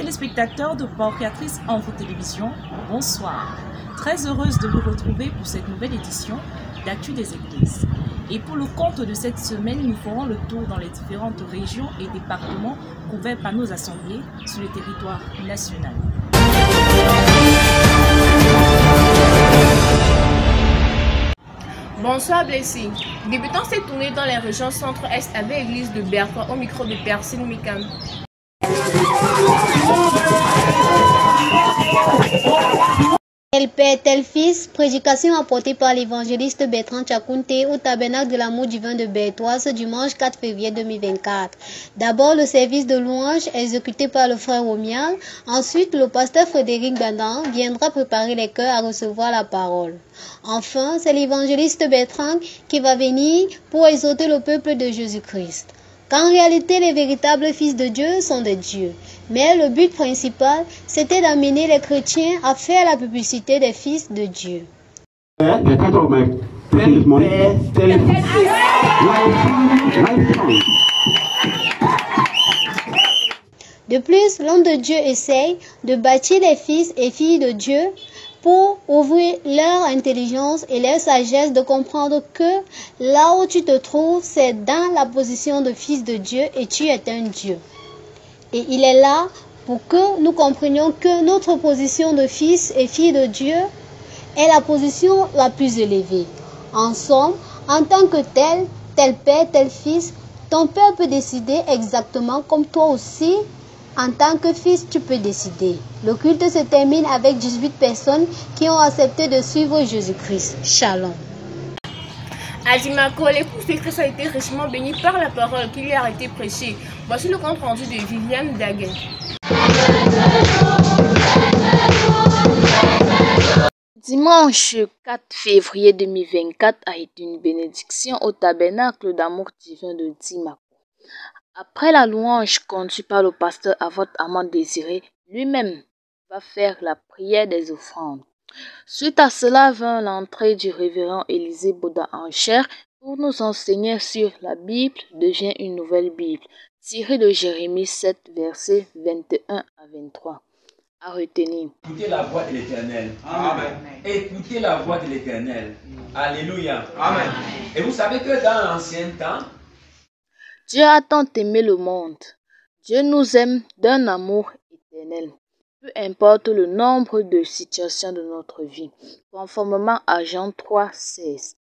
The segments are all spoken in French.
Téléspectateurs de Porcatrice Info Télévision, bonsoir. Très heureuse de vous retrouver pour cette nouvelle édition d'Actu des Églises. Et pour le compte de cette semaine, nous ferons le tour dans les différentes régions et départements couverts par nos assemblées sur le territoire national. Bonsoir Blessing. Débutons cette tournée dans les régions centre-est avec l'église de Bertrand au micro de Persine Mikam. Tel Père, tel Fils, prédication apportée par l'évangéliste Bertrand Tchakounte au tabernacle de l'amour divin de Berthois ce dimanche 4 février 2024. D'abord le service de louange exécuté par le frère Romial. Ensuite, le pasteur Frédéric Bandan viendra préparer les cœurs à recevoir la parole. Enfin, c'est l'évangéliste Bertrand qui va venir pour exhorter le peuple de Jésus-Christ. Qu'en réalité, les véritables fils de Dieu sont des dieux. Mais le but principal, c'était d'amener les chrétiens à faire la publicité des fils de Dieu. De plus, l'homme de Dieu essaye de bâtir les fils et filles de Dieu pour ouvrir leur intelligence et leur sagesse de comprendre que là où tu te trouves, c'est dans la position de fils de Dieu et tu es un Dieu. Et il est là pour que nous comprenions que notre position de fils et filles de Dieu est la position la plus élevée. En somme, en tant que tel père, tel fils, ton père peut décider exactement comme toi aussi. En tant que fils, tu peux décider. Le culte se termine avec 18 personnes qui ont accepté de suivre Jésus-Christ. Shalom. À Dimako, l'épouse de Christ a été richement bénie par la parole qui lui a été prêchée. Voici le compte rendu de Viviane Daguin. Dimanche 4 février 2024 a été une bénédiction au tabernacle d'amour divin de Dimako. Après la louange conduite par le pasteur Avotte Amand Désiré, lui-même va faire la prière des offrandes. Suite à cela vint l'entrée du révérend Élisée Boda en chair pour nous enseigner sur la Bible devient une nouvelle Bible, tirée de Jérémie 7, versets 21 à 23. À retenir. Écoutez la voix de l'Éternel. Amen. Écoutez la voix de l'Éternel. Alléluia. Amen. Et vous savez que dans l'ancien temps, Dieu a tant aimé le monde. Dieu nous aime d'un amour éternel. Peu importe le nombre de situations de notre vie, conformément à Jean 3, 16.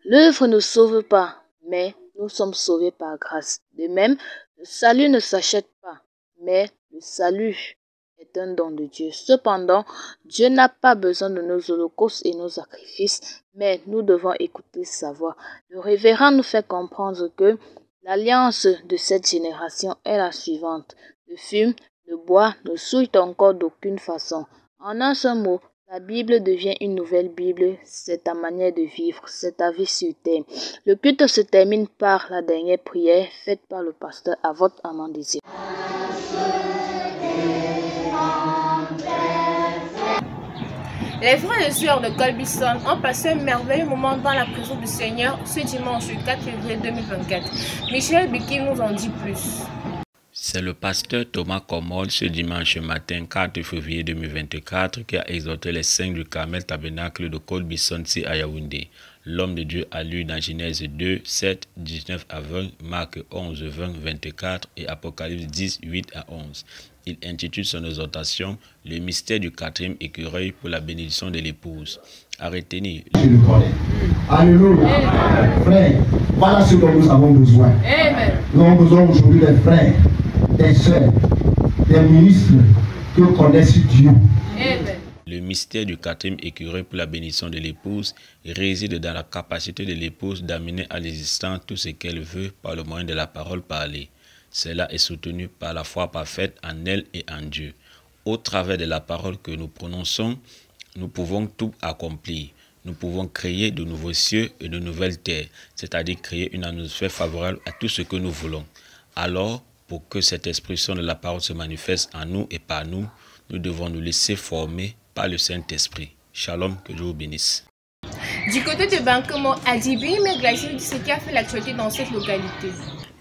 L'œuvre ne sauve pas, mais nous sommes sauvés par grâce. De même, le salut ne s'achète pas, mais le salut est un don de Dieu. Cependant, Dieu n'a pas besoin de nos holocaustes et nos sacrifices, mais nous devons écouter sa voix. Le révérend nous fait comprendre que l'alliance de cette génération est la suivante. Le fume, le bois ne souille encore d'aucune façon. En un seul mot, la Bible devient une nouvelle Bible. C'est ta manière de vivre, c'est ta vie sur terre. Le culte se termine par la dernière prière faite par le pasteur Avotte Amand Désiré. Les frères et sœurs de Colbison ont passé un merveilleux moment dans la présence du Seigneur ce dimanche 4 février 2024. Michel Biki nous en dit plus. C'est le pasteur Thomas Commode ce dimanche matin 4 février 2024 qui a exhorté les saints du Carmel Tabernacle de Colbison à Yaoundé. L'homme de Dieu a lu dans Genèse 2, 7, 19 à 20, Marc 11, 20, 24 et Apocalypse 10, 8 à 11. Il intitule son exhortation « Le mystère du quatrième écureuil pour la bénédiction de l'épouse ». À retenir. Alléluia. Frères, voilà ce dont nous avons besoin. Amen. Nous avons besoin aujourd'hui des frères, des sœurs, des ministres qui connaissent Dieu. Amen. Le mystère du quatrième écureuil pour la bénédiction de l'épouse réside dans la capacité de l'épouse d'amener à l'existence tout ce qu'elle veut par le moyen de la parole parlée. Cela est soutenu par la foi parfaite en elle et en Dieu. Au travers de la parole que nous prononçons, nous pouvons tout accomplir. Nous pouvons créer de nouveaux cieux et de nouvelles terres, c'est-à-dire créer une atmosphère favorable à tout ce que nous voulons. Alors, pour que cette expression de la parole se manifeste en nous et par nous, nous devons nous laisser former par le Saint-Esprit. Shalom, que Dieu vous bénisse. Du côté de Bankomo, Adibi, mais Glacier dit ce qui a fait l'actualité dans cette localité.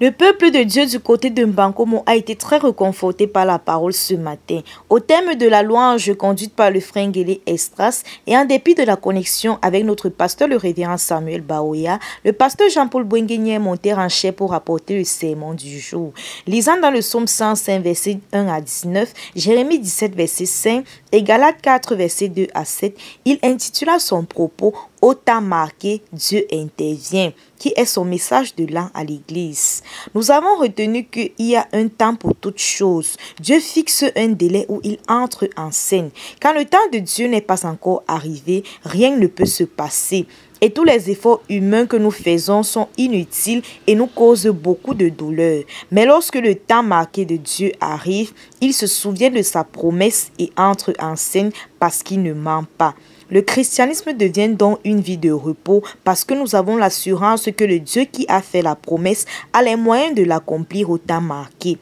Le peuple de Dieu du côté de Mbankomo a été très réconforté par la parole ce matin. Au thème de la louange conduite par le frère Ngele Estras et en dépit de la connexion avec notre pasteur le révérend Samuel Baoya, le pasteur Jean-Paul Bouenguigné est monté en chair pour apporter le sermon du jour. Lisant dans le psaume 105 versets 1 à 19, Jérémie 17 verset 5 et Galates 4 versets 2 à 7, il intitula son propos « Au temps marqué, Dieu intervient », qui est son message de l'an à l'Église. Nous avons retenu qu'il y a un temps pour toutes choses. Dieu fixe un délai où il entre en scène. Quand le temps de Dieu n'est pas encore arrivé, rien ne peut se passer. Et tous les efforts humains que nous faisons sont inutiles et nous causent beaucoup de douleur. Mais lorsque le temps marqué de Dieu arrive, il se souvient de sa promesse et entre en scène parce qu'il ne ment pas. Le christianisme devient donc une vie de repos parce que nous avons l'assurance que le Dieu qui a fait la promesse a les moyens de l'accomplir au temps marqué.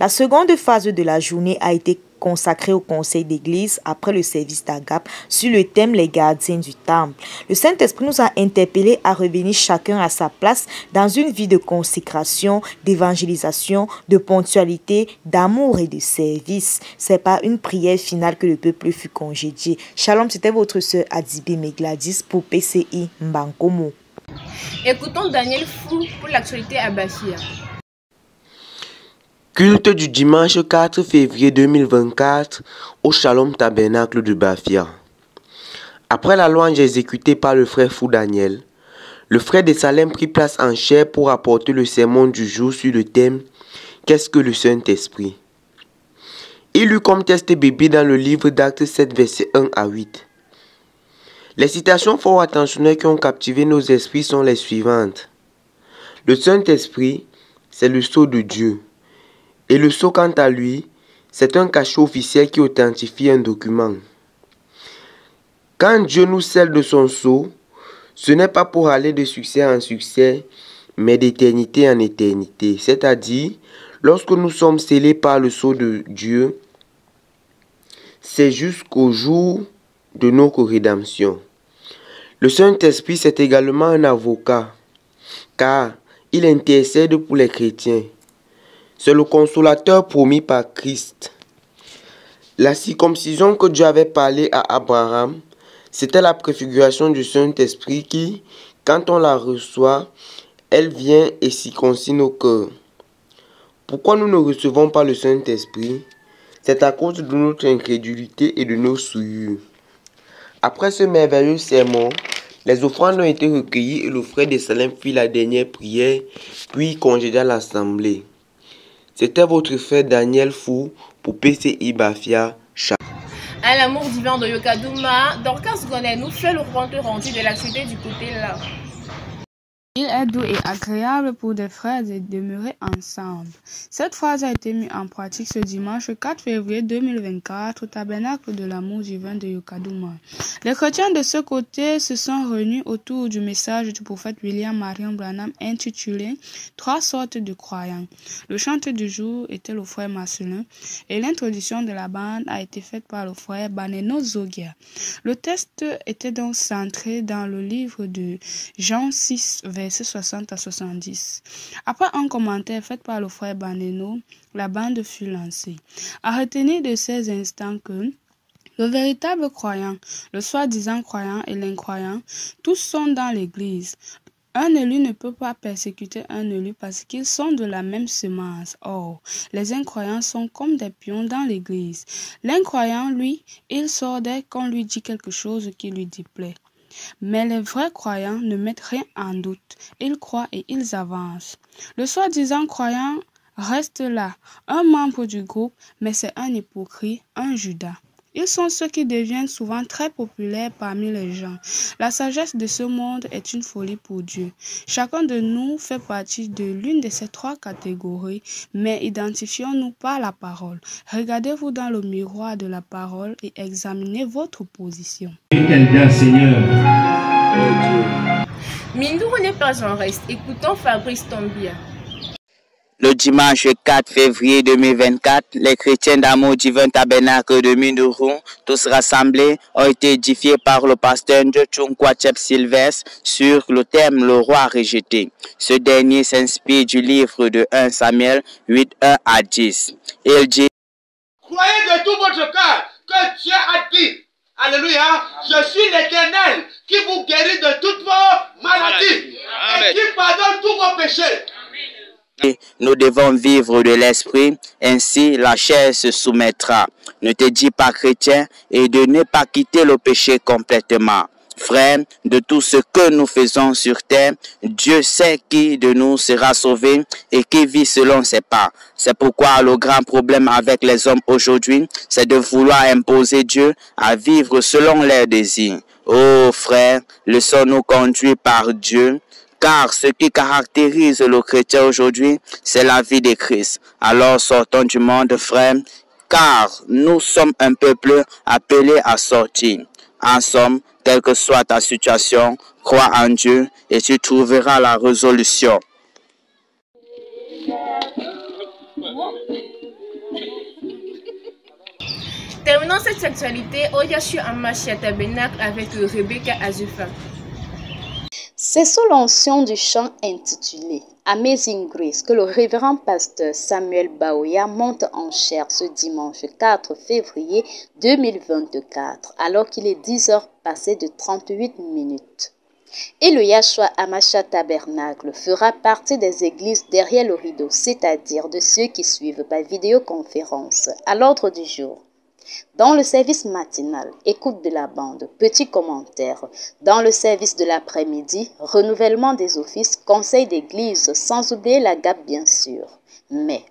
La seconde phase de la journée a été consacrée au conseil d'église après le service d'Agape sur le thème « Les gardiens du temple ». Le Saint-Esprit nous a interpellés à revenir chacun à sa place dans une vie de consécration, d'évangélisation, de ponctualité, d'amour et de service. C'est par une prière finale que le peuple fut congédié. Shalom, c'était votre sœur Adibé Megladis pour PCI Mbankomo. Écoutons Daniel Fou pour l'actualité à Bafia. Culte du dimanche 4 février 2024 au Shalom Tabernacle de Bafia. Après la louange exécutée par le frère Fou Daniel, le frère de Salem prit place en chair pour apporter le sermon du jour sur le thème « Qu'est-ce que le Saint-Esprit ?» Il eut comme test bébé dans le livre d'Actes 7 versets 1 à 8. Les citations fort attentionnelles qui ont captivé nos esprits sont les suivantes. Le Saint-Esprit, c'est le sceau de Dieu. Et le sceau, quant à lui, c'est un cachet officiel qui authentifie un document. Quand Dieu nous scelle de son sceau, ce n'est pas pour aller de succès en succès, mais d'éternité en éternité. C'est-à-dire, lorsque nous sommes scellés par le sceau de Dieu, c'est jusqu'au jour de notre rédemption. Le Saint-Esprit, c'est également un avocat, car il intercède pour les chrétiens. C'est le consolateur promis par Christ. La circoncision que Dieu avait parlé à Abraham, c'était la préfiguration du Saint-Esprit qui, quand on la reçoit, elle vient et circoncit nos cœurs. Pourquoi nous ne recevons pas le Saint-Esprit? C'est à cause de notre incrédulité et de nos souillures. Après ce merveilleux sermon, les offrandes ont été recueillies et le frère de Salem fit la dernière prière, puis congédia l'assemblée. C'était votre frère Daniel Fou pour PCI Bafia. À l'amour divin de Yokadouma, Dorcas Gonnet nous fait le compte rendu de l'activité du côté là. Il est doux et agréable pour des frères de demeurer ensemble. Cette phrase a été mise en pratique ce dimanche 4 février 2024 au tabernacle de l'amour divin de Yokadouma. Les chrétiens de ce côté se sont réunis autour du message du prophète William Marion Branham intitulé « Trois sortes de croyants ». Le chanteur du jour était le frère Marcelin et l'introduction de la bande a été faite par le frère Baneno Zogia. Le texte était donc centré dans le livre de Jean 6, versets 60 à 70. Après un commentaire fait par le frère Baneno, la bande fut lancée. À retenir de ces instants que le véritable croyant, le soi-disant croyant et l'incroyant, tous sont dans l'Église. Un élu ne peut pas persécuter un élu parce qu'ils sont de la même semence. Or, les incroyants sont comme des pions dans l'Église. L'incroyant, lui, il sort dès qu'on lui dit quelque chose qui lui déplaît. Mais les vrais croyants ne mettent rien en doute. Ils croient et ils avancent. Le soi-disant croyant reste là, un membre du groupe, mais c'est un hypocrite, un Judas. Ils sont ceux qui deviennent souvent très populaires parmi les gens. La sagesse de ce monde est une folie pour Dieu. Chacun de nous fait partie de l'une de ces trois catégories, mais identifions-nous par la parole. Regardez-vous dans le miroir de la parole et examinez votre position. Seigneur. Mindou n'est pas en reste. Écoutons Fabrice Tombia. Le dimanche 4 février 2024, les chrétiens d'Amour Divin Tabernacle de Mindoro, tous rassemblés, ont été édifiés par le pasteur Ndjochung Kwachep Sylvestre sur le thème « Le roi rejeté ». Ce dernier s'inspire du livre de 1 Samuel 8, 1 à 10. Il dit: croyez de tout votre cœur que Dieu a dit, alléluia, je suis l'Éternel qui vous guérit de toutes vos maladies et qui pardonne tous vos péchés. Nous devons vivre de l'esprit, ainsi la chair se soumettra. Ne te dis pas chrétien et de ne pas quitter le péché complètement. Frère, de tout ce que nous faisons sur terre, Dieu sait qui de nous sera sauvé et qui vit selon ses pas. C'est pourquoi le grand problème avec les hommes aujourd'hui, c'est de vouloir imposer Dieu à vivre selon leurs désirs. Oh frère, laissons-nous conduire par Dieu. Car ce qui caractérise le chrétien aujourd'hui, c'est la vie de Christ. Alors sortons du monde, frère, car nous sommes un peuple appelé à sortir. En somme, quelle que soit ta situation, crois en Dieu et tu trouveras la résolution. Terminons cette actualité au Yahshua Amashia Tabernacle avec Rebecca Azufa. C'est sous l'onction du chant intitulé Amazing Grace que le révérend pasteur Samuel Baoya monte en chair ce dimanche 4 février 2024 alors qu'il est 10 heures passées de 38 minutes. Et le Yahshua Amashia Tabernacle fera partie des églises derrière le rideau, c'est-à-dire de ceux qui suivent par vidéoconférence à l'ordre du jour. Dans le service matinal, écoute de la bande, petits commentaires. Dans le service de l'après-midi, renouvellement des offices, conseil d'église, sans oublier la GAP bien sûr. Mais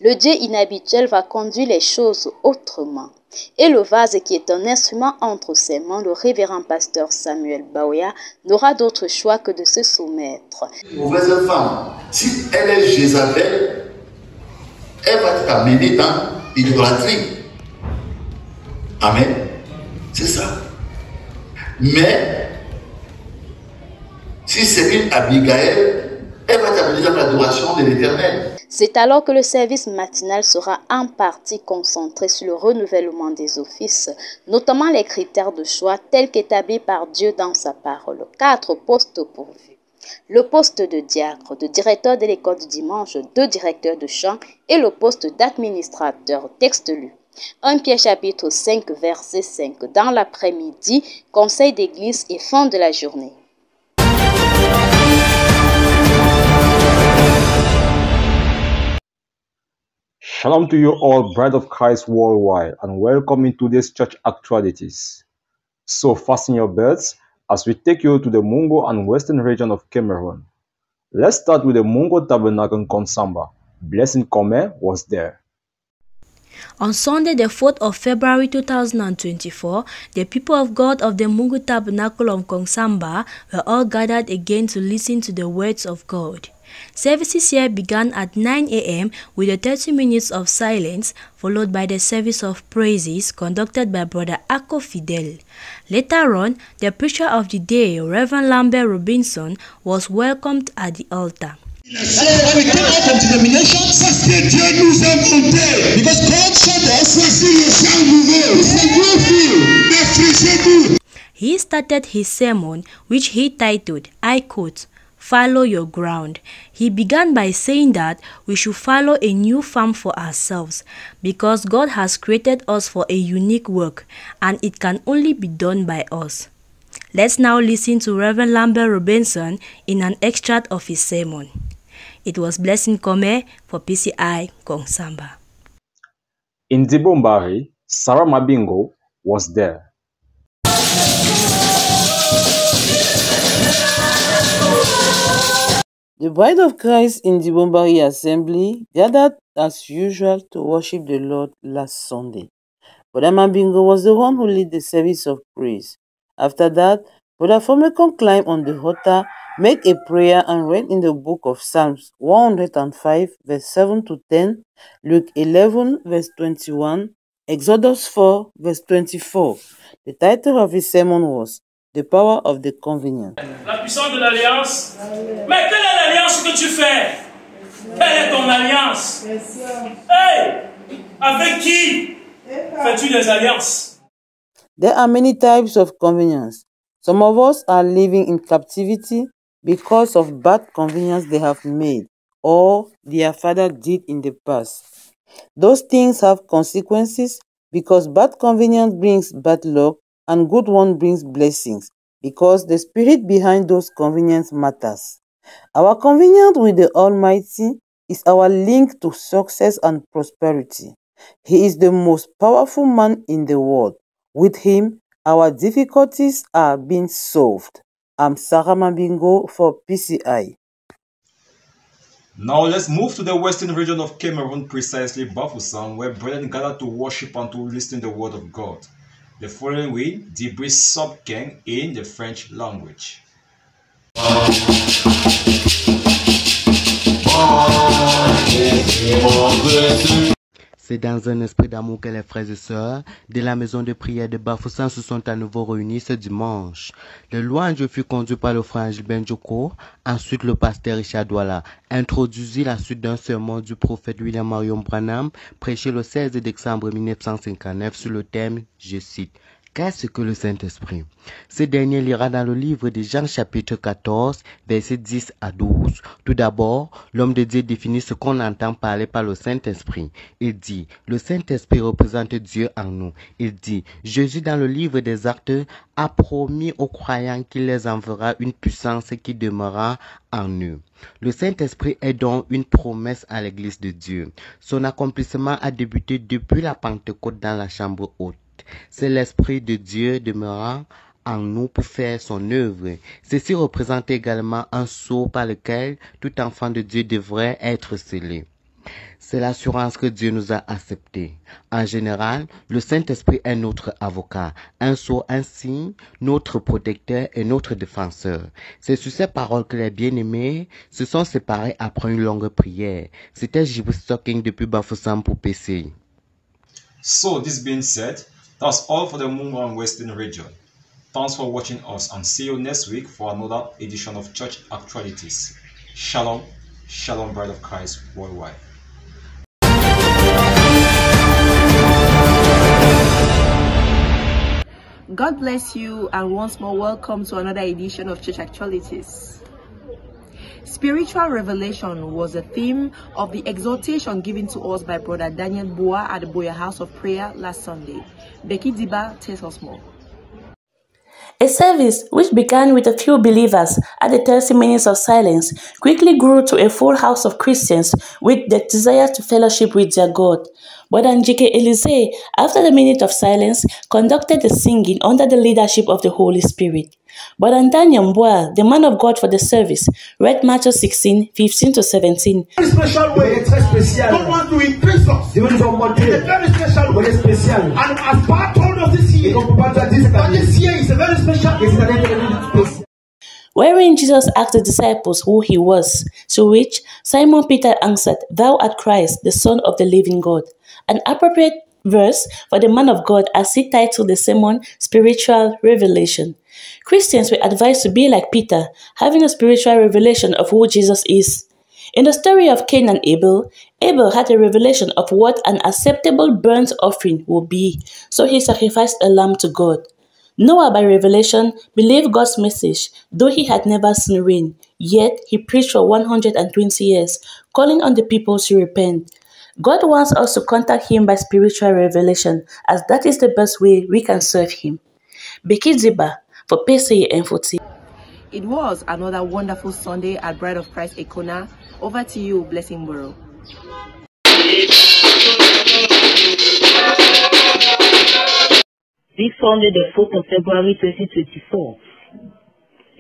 le Dieu inhabituel va conduire les choses autrement. Et le vase qui est un instrument entre ses mains, le révérend pasteur Samuel Baoya, n'aura d'autre choix que de se soumettre. Mauvaise femme, si elle est Jézabel, elle va t'amener dans l'idolâtrie. Amen. C'est ça. Mais, si c'est une Abigail, elle va t'amener dans l'adoration de l'Éternel. C'est alors que le service matinal sera en partie concentré sur le renouvellement des offices, notamment les critères de choix tels qu'établis par Dieu dans sa parole. 4 postes pourvus. Le poste de diacre, de directeur de l'école du dimanche, 2 directeurs de chant et le poste d'administrateur. Texte lu. 1 Pierre chapitre 5 verset 5. Dans l'après-midi, conseil d'église et fin de la journée. Shalom to you all, Bride of Christ worldwide, and welcome into today's church actualities. So fasten your belts as we take you to the Mungo and western region of Cameroon. Let's start with the Mungo Tabernacle in Konsamba. Blessing Kome was there. On Sunday, the 4th of February 2024, the people of God of the Mungo Tabernacle of Konsamba were all gathered again to listen to the words of God. Services here began at 9 a.m. with a 30 minutes of silence, followed by the service of praises conducted by Brother Ako Fidel. Later on, the preacher of the day, Reverend Lambert Robinson, was welcomed at the altar. Alors, we came out of denomination parce que Dieu nous a montés. Because God showed us voici le champ nouveau. C'est Dieu défrichez-vous. He started his sermon, which he titled, I quote, "Follow your ground." He began by saying that we should follow a new farm for ourselves because God has created us for a unique work and it can only be done by us. Let's now listen to Reverend Lambert Robinson in an extract of his sermon. It was Blessing Kome for PCI Konsamba. In Dibombari, Sarah Mabingo was there. The Bride of Christ in the Bombari Assembly gathered as usual to worship the Lord last Sunday. Brother Mabingo was the one who led the service of praise. After that, Brother Fomekon climbed on the altar, made a prayer and read in the book of Psalms 105 verse 7 to 10, Luke 11 verse 21, Exodus 4 verse 24. The title of his sermon was The Power of the Convenient. La puissance de l'alliance. Mais quelle est l'alliance que tu fais? Quelle est ton alliance? alliances? Hey! Avec qui fais-tu des alliances? There are many types of convenience. Some of us are living in captivity because of bad convenience they have made or their father did in the past. Those things have consequences because bad convenience brings bad luck and good one brings blessings because the spirit behind those convenience matters. Our convenience with the Almighty is our link to success and prosperity. He is the most powerful man in the world. With him, our difficulties are being solved. I'm Sarah Mambingo for PCI. Now let's move to the western region of Cameroon, precisely Bafoussam, where brethren gather to worship and to listen to the word of God. The following week, Dibri Sobkeng in the French language. C'est dans un esprit d'amour que les frères et sœurs de la maison de prière de Bafoussam se sont à nouveau réunis ce dimanche. Le louange fut conduit par le frère Gilbert Joko. Ensuite, le pasteur Richard Douala introduisit la suite d'un sermon du prophète William Marion Branham prêché le 16 décembre 1959 sur le thème, je cite, qu'est-ce que le Saint-Esprit? Ce dernier lira dans le livre de Jean chapitre 14, versets 10 à 12. Tout d'abord, l'homme de Dieu définit ce qu'on entend parler par le Saint-Esprit. Il dit, le Saint-Esprit représente Dieu en nous. Il dit, Jésus dans le livre des Actes a promis aux croyants qu'il les enverra une puissance qui demeurera en eux. Le Saint-Esprit est donc une promesse à l'Église de Dieu. Son accomplissement a débuté depuis la Pentecôte dans la chambre haute. C'est l'Esprit de Dieu demeurant en nous pour faire son œuvre. Ceci représente également un sceau par lequel tout enfant de Dieu devrait être scellé. C'est l'assurance que Dieu nous a acceptés. En général, le Saint-Esprit est notre avocat, un sceau, un signe, notre protecteur et notre défenseur. C'est sur ces paroles que les bien-aimés se sont séparés après une longue prière. C'était J.B. Stocking depuis Bafoussam pour PCI. So, this being said, that's all for the Mungo and Western region. Thanks for watching us and see you next week for another edition of Church Actualities. Shalom, Shalom, Bride of Christ worldwide. God bless you and once more welcome to another edition of Church Actualities. Spiritual revelation was a theme of the exhortation given to us by Brother Daniel Boa at the Boya House of Prayer last Sunday. Becky Diba tells us more. A service which began with a few believers at the 30 minutes of silence quickly grew to a full house of Christians with the desire to fellowship with their God. Brother Njike Elise, after the minute of silence, conducted the singing under the leadership of the Holy Spirit. Brother Daniel Mbua, the man of God for the service, read Matthew 16, 15 to 17. Very special way, don't want to impress us. In a very special way. And as God told us this year, this year is a very special. Wherein Jesus asked the disciples who he was, to which Simon Peter answered, Thou art Christ, the Son of the living God. An appropriate verse for the man of God as he titled the sermon, Spiritual Revelation. Christians were advised to be like Peter, having a spiritual revelation of who Jesus is. In the story of Cain and Abel, Abel had a revelation of what an acceptable burnt offering would be, so he sacrificed a lamb to God. Noah, by revelation, believed God's message, though he had never seen rain, yet he preached for 120 years, calling on the people to repent. God wants us to contact him by spiritual revelation, as that is the best way we can serve him. Becky Ziba for PCA Info TV. It was another wonderful Sunday at Bride of Christ Ekona. Over to you, Blessing Borough. This Sunday, the 4th of February 2024,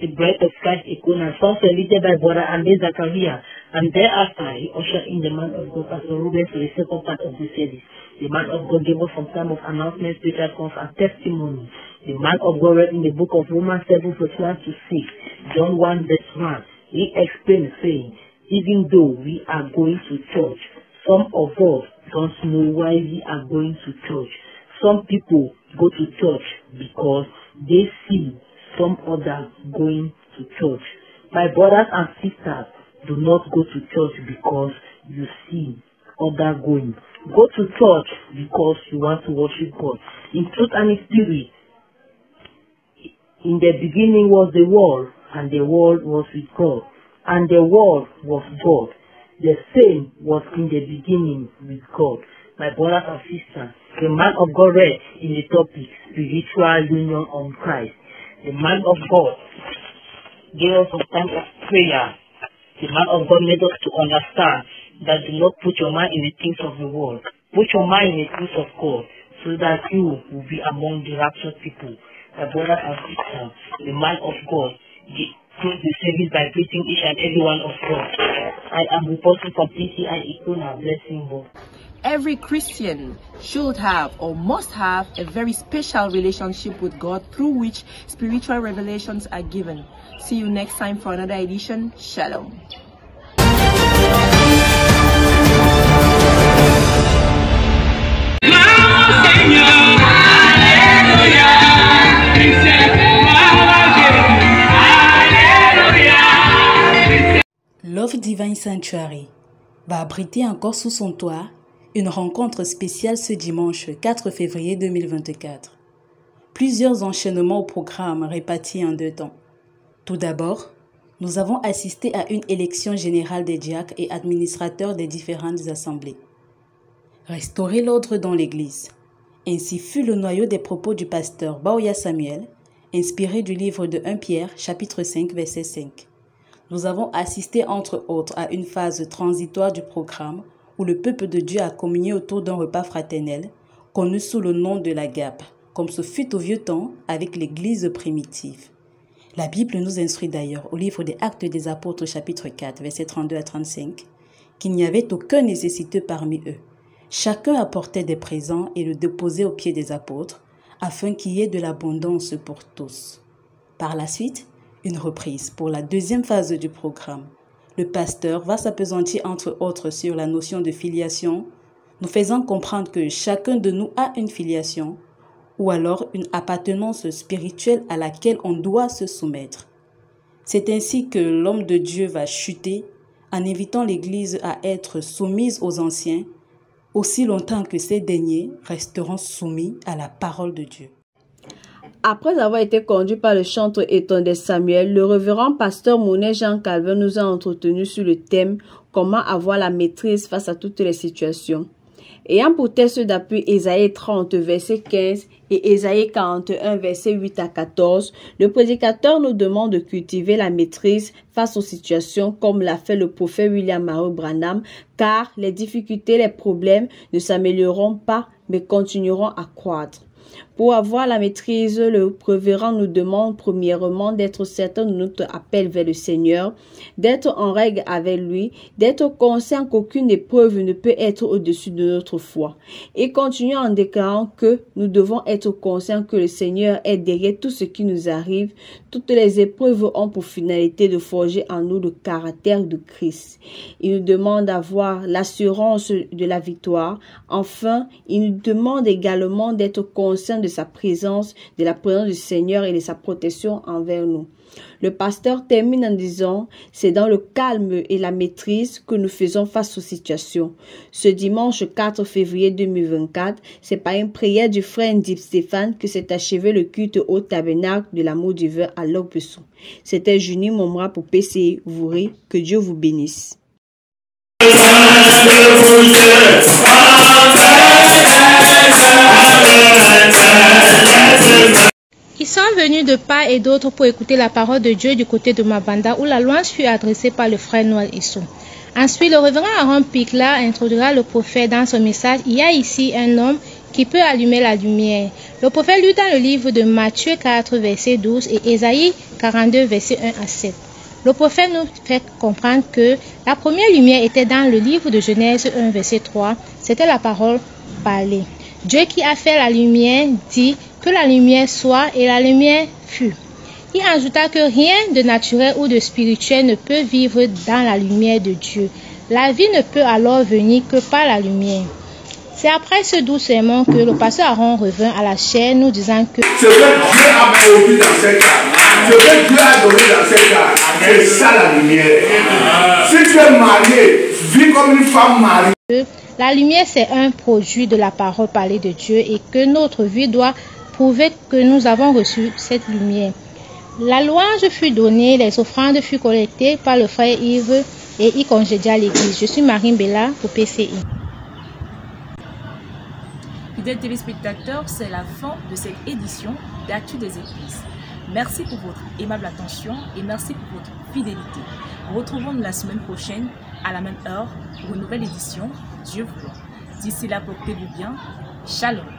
the Bride of Christ Ekona, songs were leaded by Brother Ande Zakaria, and thereafter he ushered in the man of God, Pastor Ruben, for the second part of the service. The man of God gave us some time of announcements, spiritual conference, and testimony. The man of God read in the book of Romans 7, verse 1 to 6, John 1, verse 1. He explained, saying, even though we are going to church, some of us don't know why we are going to church. Some people go to church because they see some others going to church. My brothers and sisters, do not go to church because you see other going. Go to church because you want to worship God in truth and in spirit. In the beginning was the Word, and the Word was with God, and the Word was God. The same was in the beginning with God. My brothers and sisters, the man of God read in the topic spiritual union on Christ. The man of God gave us some time of prayer. The man of God made us to understand that do not put your mind in the things of the world. Put your mind in the things of God, so that you will be among the raptured people. My brothers and sisters, the man of God close the service by greeting each and every one of God. I am reporting from PCI Ikona. Blessing both. Every Christian should have or must have a very special relationship with God through which spiritual revelations are given. See you next time for another edition. Shalom. Love Divine Sanctuary va abriter encore sous son toit une rencontre spéciale ce dimanche 4 février 2024. Plusieurs enchaînements au programme répartis en 2 temps. Tout d'abord, nous avons assisté à une élection générale des diacres et administrateurs des différentes assemblées. Restaurer l'ordre dans l'Église. Ainsi fut le noyau des propos du pasteur Baoya Samuel, inspiré du livre de 1 Pierre, chapitre 5, verset 5. Nous avons assisté entre autres à une phase transitoire du programme où le peuple de Dieu a communié autour d'un repas fraternel connu sous le nom de la Gape, comme ce fut au vieux temps avec l'Église primitive. La Bible nous instruit d'ailleurs au livre des Actes des Apôtres chapitre 4, versets 32 à 35, qu'il n'y avait aucun nécessiteux parmi eux. Chacun apportait des présents et le déposait aux pieds des apôtres, afin qu'il y ait de l'abondance pour tous. Par la suite, une reprise pour la deuxième phase du programme. Le pasteur va s'appesantir entre autres sur la notion de filiation, nous faisant comprendre que chacun de nous a une filiation, ou alors une appartenance spirituelle à laquelle on doit se soumettre. C'est ainsi que l'homme de Dieu va chuter en invitant l'Église à être soumise aux anciens, aussi longtemps que ces derniers resteront soumis à la parole de Dieu. Après avoir été conduit par le chantre étonné Samuel, le révérend pasteur Mounet Jean Calvin nous a entretenu sur le thème « Comment avoir la maîtrise face à toutes les situations ». Ayant pour texte d'appui Ésaïe 30, verset 15 et Ésaïe 41, verset 8 à 14, le prédicateur nous demande de cultiver la maîtrise face aux situations comme l'a fait le prophète William Marion Branham, car les difficultés, les problèmes ne s'amélioreront pas mais continueront à croître. Pour avoir la maîtrise, le révérend nous demande premièrement d'être certain de notre appel vers le Seigneur, d'être en règle avec lui, d'être conscient qu'aucune épreuve ne peut être au-dessus de notre foi. Et continuer en déclarant que nous devons être conscients que le Seigneur est derrière tout ce qui nous arrive. Toutes les épreuves ont pour finalité de forger en nous le caractère de Christ. Il nous demande d'avoir l'assurance de la victoire. Enfin, il nous demande également d'être conscient de sa présence, de la présence du Seigneur et de sa protection envers nous. Le pasteur termine en disant, c'est dans le calme et la maîtrise que nous faisons face aux situations. Ce dimanche 4 février 2024, c'est par une prière du frère Ndip Stéphane que s'est achevé le culte au tabernacle de l'amour divin à Lopesson. C'était Junie Momra pour PCI Vouri. Que Dieu vous bénisse. Ils sont venus de part et d'autre pour écouter la parole de Dieu du côté de Mabanda où la louange fut adressée par le frère Noël Issou. Ensuite, le révérend Aaron Pikla introduira le prophète dans son message. Il y a ici un homme qui peut allumer la lumière. Le prophète lut dans le livre de Matthieu 4, verset 12 et Ésaïe 42, verset 1 à 7. Le prophète nous fait comprendre que la première lumière était dans le livre de Genèse 1, verset 3. C'était la parole parlée. Dieu qui a fait la lumière dit que la lumière soit et la lumière fut. Il ajouta que rien de naturel ou de spirituel ne peut vivre dans la lumière de Dieu. La vie ne peut alors venir que par la lumière. C'est après ce doux sermon que le pasteur Aaron revint à la chair nous disant que ce que Dieu a produit dans cette âme, ce que Dieu a donné dans cette âme, c'est ça la lumière. Si tu es marié, Vis comme une femme mariée. La lumière, c'est un produit de la parole parlée de Dieu et que notre vie doit prouver que nous avons reçu cette lumière. La louange fut donnée, les offrandes furent collectées par le frère Yves et y congédia l'église. Je suis Marine Bella pour PCI. Fidèles téléspectateurs, c'est la fin de cette édition d'Actu des Églises. Merci pour votre aimable attention et merci pour votre fidélité. Retrouvons-nous la semaine prochaine à la même heure pour une nouvelle édition, Dieu voulant. D'ici là, portez-vous bien. Shalom.